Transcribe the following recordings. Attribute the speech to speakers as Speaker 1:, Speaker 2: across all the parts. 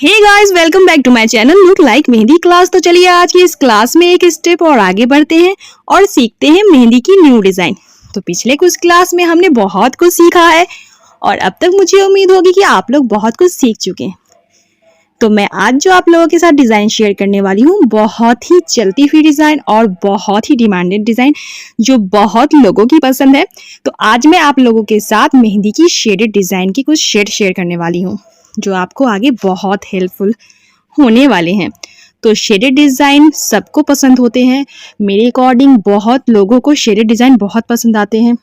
Speaker 1: Hey guys, welcome back to my channel look like mehndi class. तो चलिए आज की इस क्लास में एक स्टेप और आगे बढ़ते हैं और सीखते हैं मेहंदी की न्यू डिजाइन। तो पिछले कुछ क्लास में हमने बहुत कुछ सीखा है और अब तक मुझे उम्मीद होगी कि आप लोग बहुत कुछ सीख चुके हैं। तो मैं आज जो आप लोगों के साथ डिजाइन शेयर करने वाली हूँ, बहुत ही चलती हुई डिजाइन और बहुत ही डिमांडेड डिजाइन जो बहुत लोगों की पसंद है। तो आज मैं आप लोगों के साथ मेहंदी की शेडेड डिजाइन की कुछ शेड शेयर करने वाली हूँ जो आपको आगे बहुत हेल्पफुल होने वाले हैं। तो शेडेड डिज़ाइन सबको पसंद होते हैं। मेरे अकॉर्डिंग बहुत लोगों को शेडेड डिज़ाइन बहुत पसंद आते हैं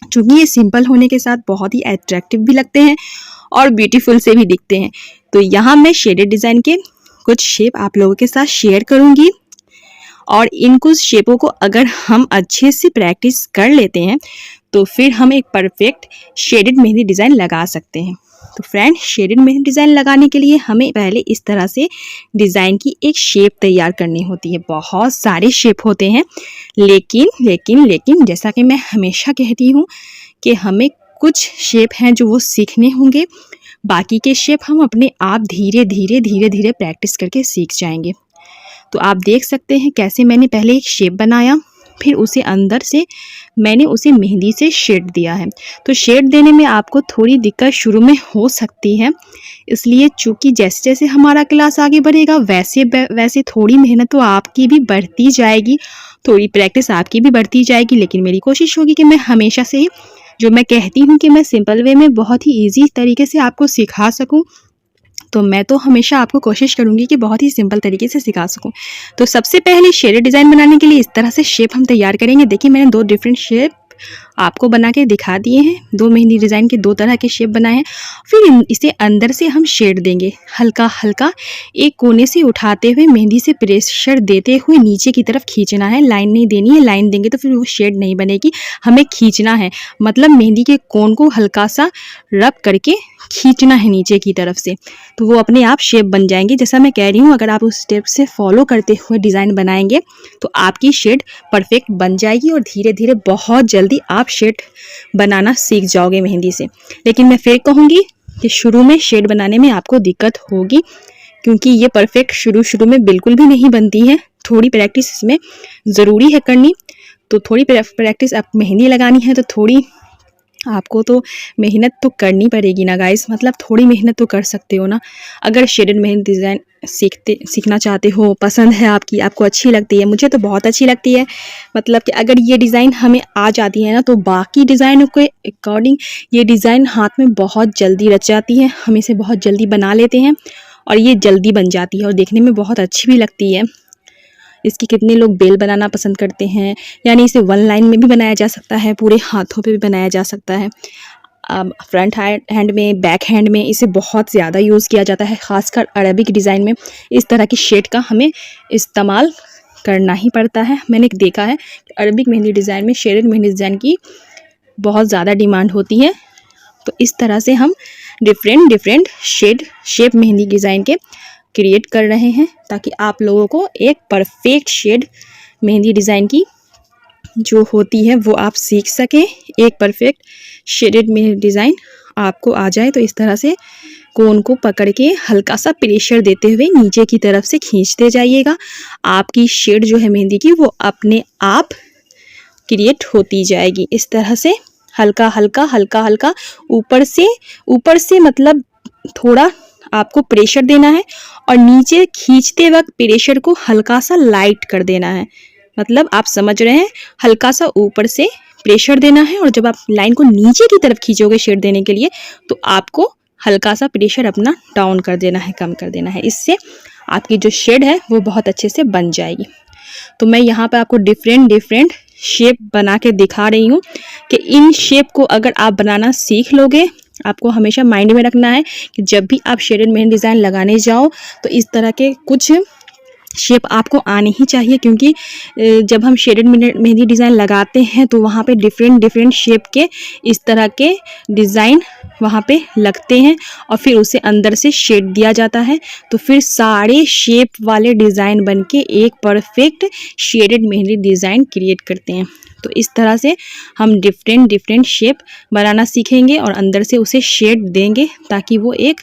Speaker 1: क्योंकि ये सिंपल होने के साथ बहुत ही अट्रैक्टिव भी लगते हैं और ब्यूटीफुल से भी दिखते हैं। तो यहाँ मैं शेडेड डिज़ाइन के कुछ शेप आप लोगों के साथ शेयर करूँगी और इन कुछ शेपों को अगर हम अच्छे से प्रैक्टिस कर लेते हैं तो फिर हम एक परफेक्ट शेडेड मेहंदी डिज़ाइन लगा सकते हैं। तो फ्रेंड, शेडेड मेहंदी डिज़ाइन लगाने के लिए हमें पहले इस तरह से डिज़ाइन की एक शेप तैयार करनी होती है। बहुत सारे शेप होते हैं लेकिन जैसा कि मैं हमेशा कहती हूँ कि हमें कुछ शेप हैं जो वो सीखने होंगे, बाकी के शेप हम अपने आप धीरे धीरे प्रैक्टिस करके सीख जाएंगे। तो आप देख सकते हैं कैसे मैंने पहले एक शेप बनाया, फिर उसे अंदर से मैंने उसे मेहंदी से शेड दिया है। तो शेड देने में आपको थोड़ी दिक्कत शुरू में हो सकती है, इसलिए चूँकि जैसे जैसे हमारा क्लास आगे बढ़ेगा वैसे थोड़ी मेहनत तो आपकी भी बढ़ती जाएगी, थोड़ी प्रैक्टिस आपकी भी बढ़ती जाएगी। लेकिन मेरी कोशिश होगी कि मैं हमेशा से ही जो मैं कहती हूँ कि मैं सिंपल वे में बहुत ही ईजी तरीके से आपको सिखा सकूँ, तो मैं तो हमेशा आपको कोशिश करूँगी कि बहुत ही सिंपल तरीके से सिखा सकूँ। तो सबसे पहले शेडेड डिज़ाइन बनाने के लिए इस तरह से शेप हम तैयार करेंगे। देखिए, मैंने दो डिफरेंट शेप आपको बना के दिखा दिए हैं। दो मेहंदी डिज़ाइन के दो तरह के शेप बनाए हैं। फिर इसे अंदर से हम शेड देंगे, हल्का हल्का एक कोने से उठाते हुए मेहंदी से प्रेशर देते हुए नीचे की तरफ खींचना है। लाइन नहीं देनी है, लाइन देंगे तो फिर वो शेड नहीं बनेगी। हमें खींचना है, मतलब मेहंदी के कोन को हल्का सा रब करके खींचना है नीचे की तरफ से, तो वो अपने आप शेप बन जाएंगे। जैसा मैं कह रही हूँ, अगर आप उस स्टेप से फॉलो करते हुए डिज़ाइन बनाएंगे तो आपकी शेड परफेक्ट बन जाएगी और धीरे धीरे बहुत जल्दी आप शेड बनाना सीख जाओगे मेहंदी से। लेकिन मैं फिर कहूँगी कि शुरू में शेड बनाने में आपको दिक्कत होगी क्योंकि ये परफेक्ट शुरू में बिल्कुल भी नहीं बनती है। थोड़ी प्रैक्टिस इसमें ज़रूरी है करनी। तो थोड़ी प्रैक्टिस, आप मेहंदी लगानी है तो थोड़ी आपको तो मेहनत तो करनी पड़ेगी ना गाइस, मतलब थोड़ी मेहनत तो कर सकते हो ना। अगर शेडेड मेहंदी डिज़ाइन सीखना चाहते हो, पसंद है आपको अच्छी लगती है, मुझे तो बहुत अच्छी लगती है। मतलब कि अगर ये डिज़ाइन हमें आ जाती है ना तो बाकी डिज़ाइनों के अकॉर्डिंग ये डिज़ाइन हाथ में बहुत जल्दी रच जाती है। हम इसे बहुत जल्दी बना लेते हैं और ये जल्दी बन जाती है और देखने में बहुत अच्छी भी लगती है। इसकी कितने लोग बेल बनाना पसंद करते हैं, यानी इसे वन लाइन में भी बनाया जा सकता है, पूरे हाथों पे भी बनाया जा सकता है। फ्रंट हैंड में, बैक हैंड में इसे बहुत ज़्यादा यूज़ किया जाता है। ख़ासकर अरबिक डिज़ाइन में इस तरह की शेड का हमें इस्तेमाल करना ही पड़ता है। मैंने देखा है कि अरबिक मेहंदी डिज़ाइन में शेडेड मेहंदी डिज़ाइन की बहुत ज़्यादा डिमांड होती है। तो इस तरह से हम डिफरेंट शेप मेहंदी डिज़ाइन के क्रिएट कर रहे हैं ताकि आप लोगों को एक परफेक्ट शेड मेहंदी डिज़ाइन की जो होती है वो आप सीख सकें। एक परफेक्ट शेडेड मेहंदी डिज़ाइन आपको आ जाए तो इस तरह से कोन को पकड़ के हल्का सा प्रेशर देते हुए नीचे की तरफ से खींचते जाइएगा। आपकी शेड जो है मेहंदी की वो अपने आप क्रिएट होती जाएगी। इस तरह से हल्का हल्का ऊपर से मतलब थोड़ा आपको प्रेशर देना है और नीचे खींचते वक्त प्रेशर को हल्का सा लाइट कर देना है। मतलब आप समझ रहे हैं, हल्का सा ऊपर से प्रेशर देना है और जब आप लाइन को नीचे की तरफ खींचोगे शेड देने के लिए तो आपको हल्का सा प्रेशर अपना डाउन कर देना है, कम कर देना है। इससे आपकी जो शेड है वो बहुत अच्छे से बन जाएगी। तो मैं यहाँ पे आपको डिफरेंट शेप बना के दिखा रही हूँ कि इन शेप को अगर आप बनाना सीख लोगे, आपको हमेशा माइंड में रखना है कि जब भी आप शेडेड मेहंदी डिज़ाइन लगाने जाओ तो इस तरह के कुछ शेप आपको आने ही चाहिए, क्योंकि जब हम शेडेड मेहंदी डिज़ाइन लगाते हैं तो वहाँ पे डिफरेंट शेप के इस तरह के डिज़ाइन वहाँ पे लगते हैं और फिर उसे अंदर से शेड दिया जाता है। तो फिर सारे शेप वाले डिज़ाइन बन के एक perfect shaded mehndi design create करते हैं। तो इस तरह से हम डिफरेंट शेप बनाना सीखेंगे और अंदर से उसे शेड देंगे ताकि वो एक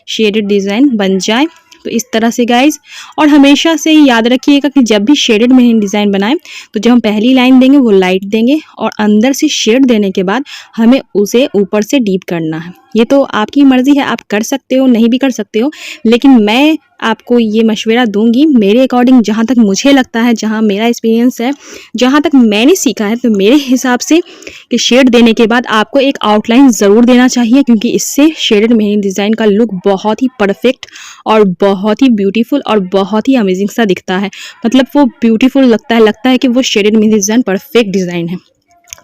Speaker 1: शेडेड डिज़ाइन बन जाए। तो इस तरह से गाइज, और हमेशा से याद रखिएगा कि जब भी शेडेड मेहंदी डिज़ाइन बनाएं तो जब हम पहली लाइन देंगे वो लाइट देंगे और अंदर से शेड देने के बाद हमें उसे ऊपर से डीप करना है। ये तो आपकी मर्ज़ी है, आप कर सकते हो नहीं भी कर सकते हो, लेकिन मैं आपको ये मशवरा दूंगी मेरे अकॉर्डिंग, जहाँ तक मुझे लगता है, जहाँ मेरा एक्सपीरियंस है, जहाँ तक मैंने सीखा है, तो मेरे हिसाब से कि शेड देने के बाद आपको एक आउटलाइन ज़रूर देना चाहिए, क्योंकि इससे शेडेड मेहंदी डिज़ाइन का लुक बहुत ही परफेक्ट और बहुत ही ब्यूटीफुल और बहुत ही अमेजिंग सा दिखता है। मतलब वो ब्यूटीफुल लगता है कि वो shaded mehndi design perfect design है।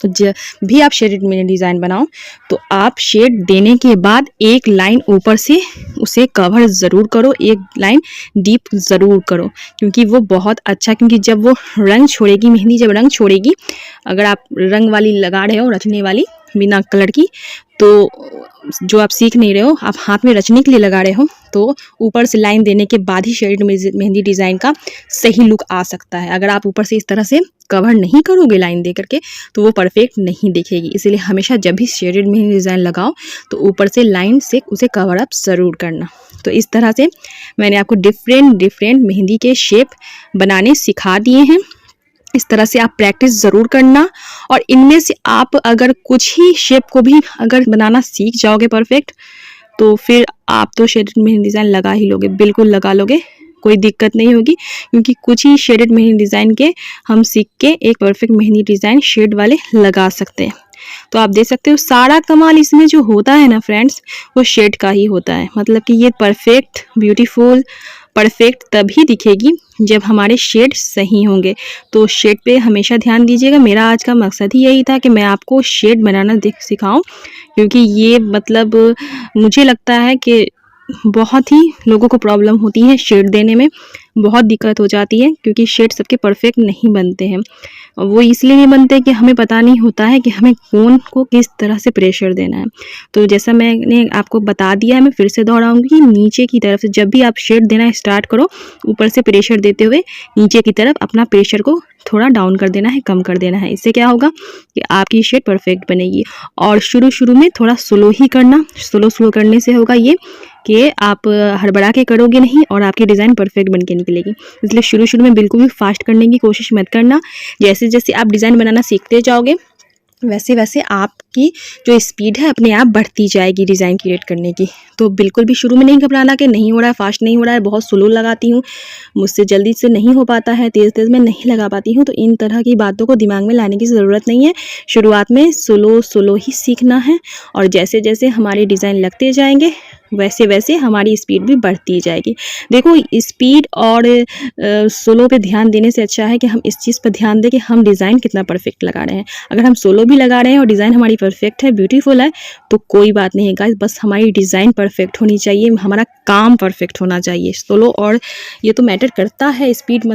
Speaker 1: तो जब भी आप शेडेड मेहंदी डिज़ाइन बनाओ तो आप शेड देने के बाद एक लाइन ऊपर से उसे कवर ज़रूर करो, एक लाइन डीप ज़रूर करो, क्योंकि वो बहुत अच्छा, क्योंकि जब वो रंग छोड़ेगी, मेहंदी जब रंग छोड़ेगी, अगर आप रंग वाली लगा रहे हो, रचने वाली बिना कलर की, तो जो आप सीख नहीं रहे हो, आप हाथ में रचने के लिए लगा रहे हो, तो ऊपर से लाइन देने के बाद ही शेडेड मेहंदी डिज़ाइन का सही लुक आ सकता है। अगर आप ऊपर से इस तरह से कवर नहीं करोगे लाइन दे करके तो वो परफेक्ट नहीं दिखेगी। इसलिए हमेशा जब भी शेडेड मेहंदी डिज़ाइन लगाओ तो ऊपर से लाइन से उसे कवर अप ज़रूर करना। तो इस तरह से मैंने आपको डिफरेंट मेहंदी के शेप बनाने सिखा दिए हैं। इस तरह से आप प्रैक्टिस ज़रूर करना, और इनमें से आप अगर कुछ ही शेप को भी अगर बनाना सीख जाओगे परफेक्ट, तो फिर आप तो शेडेड मेहंदी डिज़ाइन लगा ही लोगे, बिल्कुल लगा लोगे, कोई दिक्कत नहीं होगी, क्योंकि कुछ ही शेडेड मेहंदी डिज़ाइन के हम सीख के एक परफेक्ट मेहंदी डिज़ाइन शेड वाले लगा सकते हैं। तो आप देख सकते हो सारा कमाल इसमें जो होता है ना फ्रेंड्स, वो शेड का ही होता है। मतलब कि ये परफेक्ट ब्यूटीफुल परफेक्ट तभी दिखेगी जब हमारे शेड सही होंगे। तो शेड पे हमेशा ध्यान दीजिएगा। मेरा आज का मकसद ही यही था कि मैं आपको शेड बनाना सिखाऊं, क्योंकि ये मतलब मुझे लगता है कि बहुत ही लोगों को प्रॉब्लम होती है शेड देने में, बहुत दिक्कत हो जाती है, क्योंकि शेड सबके परफेक्ट नहीं बनते हैं। वो इसलिए नहीं बनते कि हमें पता नहीं होता है कि हमें कौन को किस तरह से प्रेशर देना है। तो जैसा मैंने आपको बता दिया है, मैं फिर से दोहराऊंगी कि नीचे की तरफ से जब भी आप शेड देना स्टार्ट करो, ऊपर से प्रेशर देते हुए नीचे की तरफ अपना प्रेशर को थोड़ा डाउन कर देना है, कम कर देना है। इससे क्या होगा कि आपकी शेड परफेक्ट बनेगी। और शुरू में थोड़ा स्लो ही करना, स्लो करने से होगा ये कि आप हड़बड़ा के करोगे नहीं और आपकी डिज़ाइन परफेक्ट बन के निकलेगी। इसलिए शुरू में बिल्कुल भी फास्ट करने की कोशिश मत करना। जैसे जैसे आप डिज़ाइन बनाना सीखते जाओगे वैसे वैसे आपकी जो स्पीड है अपने आप बढ़ती जाएगी डिज़ाइन क्रिएट करने की। तो बिल्कुल भी शुरू में नहीं घबराना कि नहीं हो रहा है, फास्ट नहीं हो रहा है, बहुत स्लो लगाती हूँ, मुझसे जल्दी से नहीं हो पाता है, तेज़ में नहीं लगा पाती हूँ। तो इन तरह की बातों को दिमाग में लाने की ज़रूरत नहीं है। शुरुआत में स्लो ही सीखना है, और जैसे जैसे हमारे डिज़ाइन लगते जाएंगे वैसे वैसे हमारी स्पीड भी बढ़ती जाएगी। देखो, स्पीड और स्लो पे ध्यान देने से अच्छा है कि हम इस चीज़ पर ध्यान दें कि हम डिज़ाइन कितना परफेक्ट लगा रहे हैं। अगर हम स्लो भी लगा रहे हैं और डिज़ाइन हमारी परफेक्ट है, ब्यूटीफुल है, तो कोई बात नहीं है गाइस, बस हमारी डिज़ाइन परफेक्ट होनी चाहिए, हमारा काम परफेक्ट होना चाहिए। स्लो और ये तो मैटर करता है, स्पीड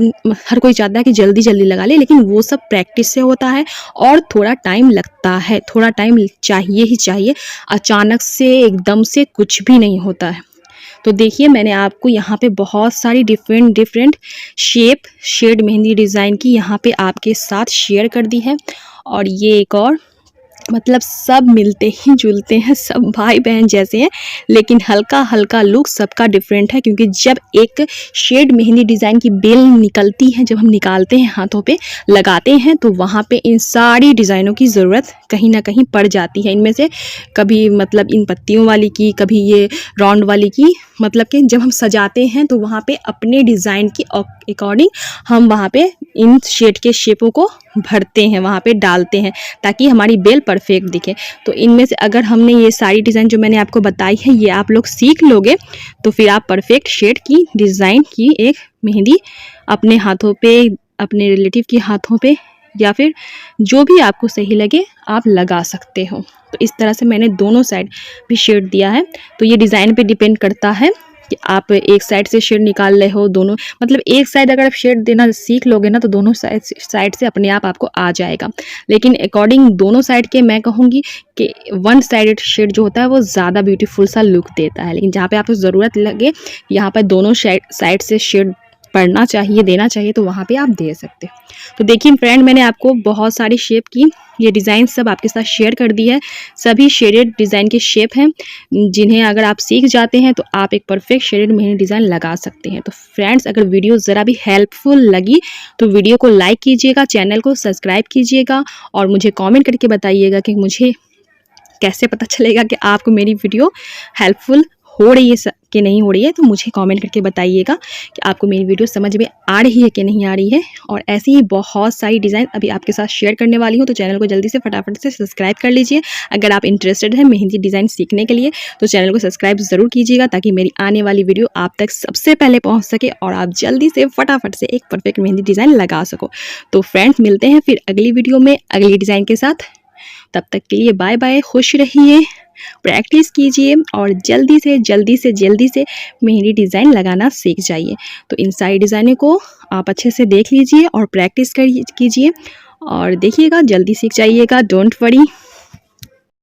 Speaker 1: हर कोई चाहता है कि जल्दी लगा ले, लेकिन वो सब प्रैक्टिस से होता है और थोड़ा टाइम लगता है, थोड़ा टाइम चाहिए ही चाहिए। अचानक से एकदम से कुछ भी नहीं होता है। तो देखिए, मैंने आपको यहाँ पे बहुत सारी डिफरेंट शेड मेहंदी डिज़ाइन की यहाँ पे आपके साथ शेयर कर दी है। और ये एक और मतलब सब मिलते ही जुलते हैं, सब भाई बहन जैसे हैं, लेकिन हल्का लुक सबका डिफरेंट है। क्योंकि जब एक शेड मेहंदी डिज़ाइन की बेल निकलती है, जब हम निकालते हैं हाथों पे लगाते हैं, तो वहाँ पे इन सारी डिज़ाइनों की ज़रूरत कहीं ना कहीं पड़ जाती है। इनमें से कभी मतलब इन पत्तियों वाली की, कभी ये राउंड वाली की, मतलब कि जब हम सजाते हैं तो वहाँ पे अपने डिज़ाइन की अकॉर्डिंग हम वहाँ पे इन शेड के शेपों को भरते हैं, वहाँ पे डालते हैं, ताकि हमारी बेल परफेक्ट दिखे। तो इनमें से अगर हमने ये सारी डिज़ाइन जो मैंने आपको बताई है, ये आप लोग सीख लोगे, तो फिर आप परफेक्ट शेड की डिज़ाइन की एक मेहंदी अपने हाथों पे, अपने रिलेटिव के हाथों पे, या फिर जो भी आपको सही लगे आप लगा सकते हो। तो इस तरह से मैंने दोनों साइड भी शेड दिया है। तो ये डिज़ाइन पे डिपेंड करता है कि आप एक साइड से शेड निकाल रहे हो, दोनों मतलब एक साइड अगर आप शेड देना सीख लोगे ना, तो दोनों साइड से अपने आप आपको आ जाएगा। लेकिन अकॉर्डिंग दोनों साइड के मैं कहूँगी कि वन साइडेड शेड जो होता है वो ज़्यादा ब्यूटीफुल सा लुक देता है। लेकिन जहाँ पे आपको ज़रूरत लगे, यहाँ पर दोनों साइड से शेड पढ़ना चाहिए, देना चाहिए, तो वहाँ पे आप दे सकते हो। तो देखिए फ्रेंड, मैंने आपको बहुत सारी शेप की ये डिज़ाइन सब आपके साथ शेयर कर दी है। सभी शेडेड डिज़ाइन के शेप हैं, जिन्हें अगर आप सीख जाते हैं तो आप एक परफेक्ट शेडेड मेहंदी डिज़ाइन लगा सकते हैं। तो फ्रेंड्स, अगर वीडियो ज़रा भी हेल्पफुल लगी तो वीडियो को लाइक कीजिएगा, चैनल को सब्सक्राइब कीजिएगा और मुझे कमेंट करके बताइएगा कि मुझे कैसे पता चलेगा कि आपको मेरी वीडियो हेल्पफुल हो रही है कि नहीं हो रही है। तो मुझे कमेंट करके बताइएगा कि आपको मेरी वीडियो समझ में आ रही है कि नहीं आ रही है। और ऐसी ही बहुत सारी डिज़ाइन अभी आपके साथ शेयर करने वाली हूँ, तो चैनल को जल्दी से फटाफट से सब्सक्राइब कर लीजिए। अगर आप इंटरेस्टेड हैं मेहंदी डिज़ाइन सीखने के लिए तो चैनल को सब्सक्राइब ज़रूर कीजिएगा, ताकि मेरी आने वाली वीडियो आप तक सबसे पहले पहुँच सके और आप जल्दी से फटाफट से एक परफेक्ट मेहंदी डिज़ाइन लगा सको। तो फ्रेंड्स, मिलते हैं फिर अगली वीडियो में अगली डिज़ाइन के साथ। तब तक के लिए बाय बाय, खुश रहिए, प्रैक्टिस कीजिए और जल्दी से मेहंदी डिज़ाइन लगाना सीख जाइए। तो इन सारी डिज़ाइनों को आप अच्छे से देख लीजिए और प्रैक्टिस कीजिए और देखिएगा, जल्दी सीख जाइएगा। Don't worry.